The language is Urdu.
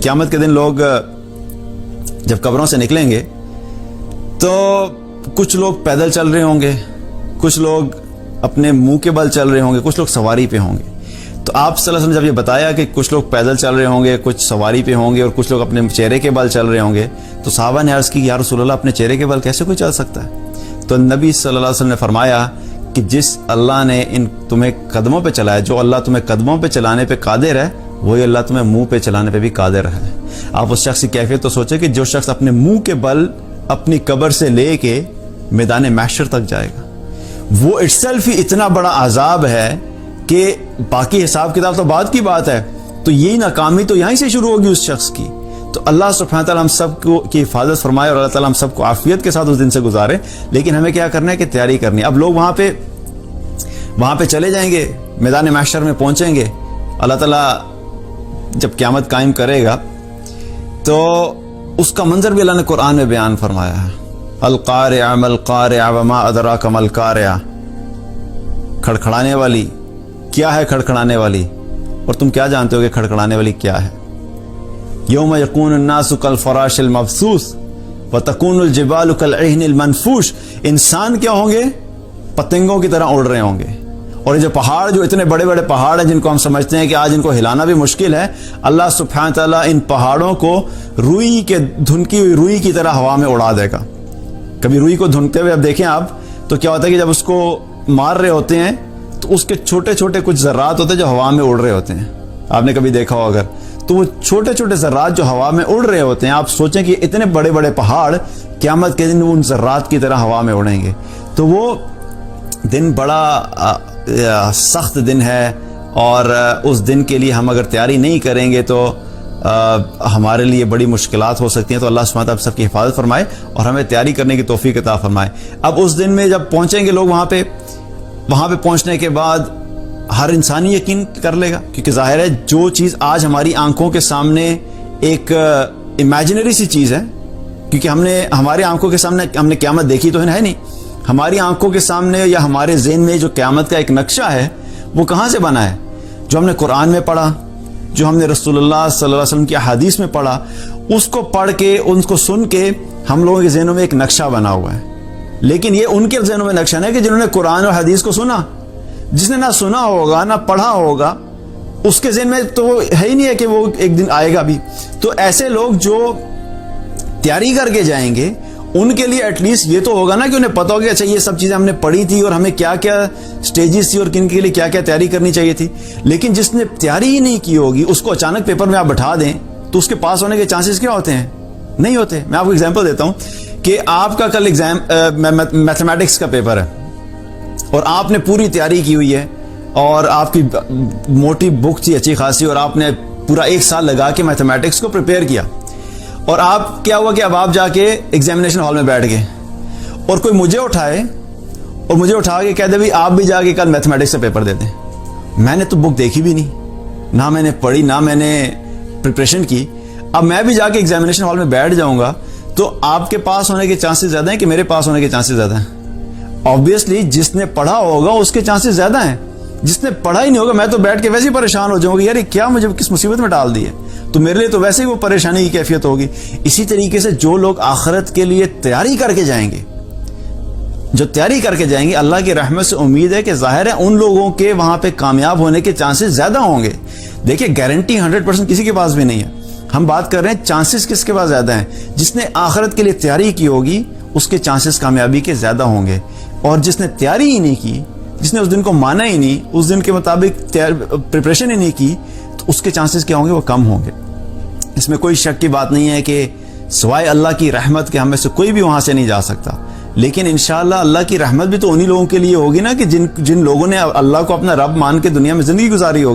قیامت کے دن لوگ جب قبروں سے نکلیں گے تو کچھ لوگ پیدل چل رہے ہوں گے، کچھ لوگ اپنے منہ کے بل چل رہے ہوں گے، کچھ لوگ سواری پہ ہوں گے۔ تو آپ صلی اللہ علیہ وسلم نے جب یہ بتایا کہ کچھ لوگ پیدل چل رہے ہوں گے، کچھ سواری پہ ہوں گے اور کچھ لوگ اپنے چہرے کے بل چل رہے ہوں گے، تو صحابہ نے عرض کی یا رسول اللہ اپنے چہرے کے بل کیسے کوئی چل سکتا ہے؟ تو نبی صلی اللہ علیہ وسلم نے فرمایا کہ جس اللہ نے تمہیں قدموں پہ چلایا، جو اللہ تمہیں قدموں پہ چلانے پہ قادر ہے، وہی اللہ تمہیں منہ پہ چلانے پہ بھی قادر ہے۔ آپ اس شخص کی کیفیت تو سوچیں کہ جو شخص اپنے منہ کے بل اپنی قبر سے لے کے میدان محشر تک جائے گا، وہ اٹسیلف ہی اتنا بڑا عذاب ہے کہ باقی حساب کتاب تو بعد کی بات ہے، تو یہی ناکامی تو یہیں سے شروع ہوگی اس شخص کی۔ تو اللہ سبحانہ تعالیٰ ہم سب کو کی حفاظت فرمائے اور اللہ تعالیٰ ہم سب کو عافیت کے ساتھ اس دن سے گزارے۔ لیکن ہمیں کیا کرنا ہے کہ تیاری کرنی ہے۔ اب لوگ وہاں پہ چلے جائیں گے، میدان محشر میں پہنچیں گے، اللہ تعالیٰ جب قیامت قائم کرے گا تو اس کا منظر بھی اللہ نے قرآن میں بیان فرمایا ہے۔ القارعہ ما القارعہ وما ادراک ما القارعہ، کھڑکھڑانے والی کیا ہے، کھڑکھڑانے والی، اور تم کیا جانتے ہو کہ کھڑکھڑانے والی کیا ہے؟ یوم یکون الناس کالفراش المبثوث وتکون الجبال کالعہن المنفوش، انسان کیا ہوں گے؟ پتنگوں کی طرح اڑ رہے ہوں گے۔ اور یہ جو پہاڑ، جو اتنے بڑے بڑے پہاڑ ہیں جن کو ہم سمجھتے ہیں کہ آج ان کو ہلانا بھی مشکل ہے، اللہ سبحانہ تعالیٰ ان پہاڑوں کو روئی کے دھنکی ہوئی روئی کی طرح ہوا میں اڑا دے گا۔ کبھی روئی کو دھنکتے ہوئے اب دیکھیں آپ تو کیا ہوتا ہے کہ جب اس کو مار رہے ہوتے ہیں تو اس کے چھوٹے چھوٹے کچھ ذرات ہوتے ہیں جو ہوا میں اڑ رہے ہوتے ہیں، آپ نے کبھی دیکھا ہو اگر، تو وہ چھوٹے چھوٹے ذرات جو ہوا میں اڑ رہے ہوتے ہیں، آپ سوچیں کہ اتنے بڑے بڑے پہاڑ قیامت کے دن ان ذرات کی طرح ہوا میں اڑیں گے۔ تو وہ دن بڑا سخت دن ہے، اور اس دن کے لیے ہم اگر تیاری نہیں کریں گے تو ہمارے لیے بڑی مشکلات ہو سکتی ہیں۔ تو اللہ سبحانہ تعالیٰ سب کی حفاظت فرمائے اور ہمیں تیاری کرنے کی توفیق عطا فرمائے۔ اب اس دن میں جب پہنچیں گے لوگ وہاں پہ پہنچنے کے بعد ہر انسانی یقین کر لے گا، کیونکہ ظاہر ہے جو چیز آج ہماری آنکھوں کے سامنے ایک امیجنری سی چیز ہے، کیونکہ ہماری آنکھوں کے سامنے ہم نے قیامت دیکھی تو ہے نہیں، ہماری آنکھوں کے سامنے یا ہمارے ذہن میں جو قیامت کا ایک نقشہ ہے وہ کہاں سے بنا ہے؟ جو ہم نے قرآن میں پڑھا، جو ہم نے رسول اللہ صلی اللہ علیہ وسلم کی احادیث میں پڑھا، اس کو پڑھ کے ان کو سن کے ہم لوگوں کے ذہنوں میں ایک نقشہ بنا ہوا ہے۔ لیکن یہ ان کے ذہنوں میں نقشہ نہیں کہ جنہوں نے قرآن اور حدیث کو سنا، جس نے نہ سنا ہوگا نہ پڑھا ہوگا، اس کے ذہن میں تو ہے ہی نہیں ہے کہ وہ ایک دن آئے گا بھی۔ تو ایسے لوگ جو تیاری کر کے جائیں گے ان کے لیے ایٹ لیسٹ یہ تو ہوگا نا کہ انہیں پتا ہوگا اچھا یہ سب چیزیں ہم نے پڑھی تھی اور ہمیں کیا کیا سٹیجز تھی اور کن کے لیے کیا کیا تیاری کرنی چاہیے تھی۔ لیکن جس نے تیاری ہی نہیں کی ہوگی اس کو اچانک پیپر میں آپ بٹھا دیں تو اس کے پاس ہونے کے چانسز کیا ہوتے ہیں؟ نہیں ہوتے۔ میں آپ کو ایگزامپل دیتا ہوں کہ آپ کا کل ایگزام میتھمیٹکس کا پیپر ہے اور آپ نے پوری تیاری کی ہوئی ہے اور آپ کی موٹی بک تھی اچھی خاصی اور آپ نے پورا ایک سال لگا کے میتھمیٹکس کو پریپیئر کیا، اور آپ کیا ہوا کہ اب آپ جا کے ایگزامینیشن ہال میں بیٹھ گئے اور کوئی مجھے اٹھائے اور مجھے اٹھا کے کہہ دے بھائی آپ بھی جا کے کل میتھمیٹکس سے پیپر دے دیں۔ میں نے تو بک دیکھی بھی نہیں، نہ میں نے پڑھی، نہ میں نے پریپریشن کی، اب میں بھی جا کے ایگزامینیشن ہال میں بیٹھ جاؤں گا تو آپ کے پاس ہونے کے چانسز زیادہ ہیں کہ میرے پاس ہونے کے چانسز زیادہ ہیں؟ آبویسلی جس نے پڑھا ہوگا اس کے چانسز زیادہ ہیں، جس نے پڑھا ہی نہیں ہوگا میں تو بیٹھ کے ویسے ہی پریشان ہو جاؤں گا، یار کیا مجھے کس مصیبت میں ڈال دی ہے، تو میرے لیے تو ویسے ہی وہ پریشانی کی کیفیت ہوگی۔ اسی طریقے سے جو لوگ آخرت کے لیے تیاری کر کے جائیں گے، جو تیاری کر کے جائیں گے، اللہ کی رحمت سے امید ہے کہ ظاہر ہے ان لوگوں کے وہاں پہ کامیاب ہونے کے چانسز زیادہ ہوں گے۔ دیکھیں گارنٹی 100% کسی کے پاس بھی نہیں ہے، ہم بات کر رہے ہیں چانسز کس کے پاس زیادہ ہیں؟ جس نے آخرت کے لیے تیاری کی ہوگی اس کے چانسز کامیابی کے زیادہ ہوں گے، اور جس نے تیاری ہی نہیں کی، جس نے اس دن کو مانا ہی نہیں، اس دن کے مطابق پریپریشن ہی نہیں کی، تو اس کے چانسز کیا ہوں گے؟ وہ کم ہوں گے۔ اس میں کوئی شک کی بات نہیں ہے کہ سوائے اللہ کی رحمت کے ہم میں سے کوئی بھی وہاں سے نہیں جا سکتا، لیکن انشاءاللہ اللہ کی رحمت بھی تو انہی لوگوں کے لیے ہوگی نا کہ جن لوگوں نے اللہ کو اپنا رب مان کے دنیا میں زندگی گزاری ہوگی۔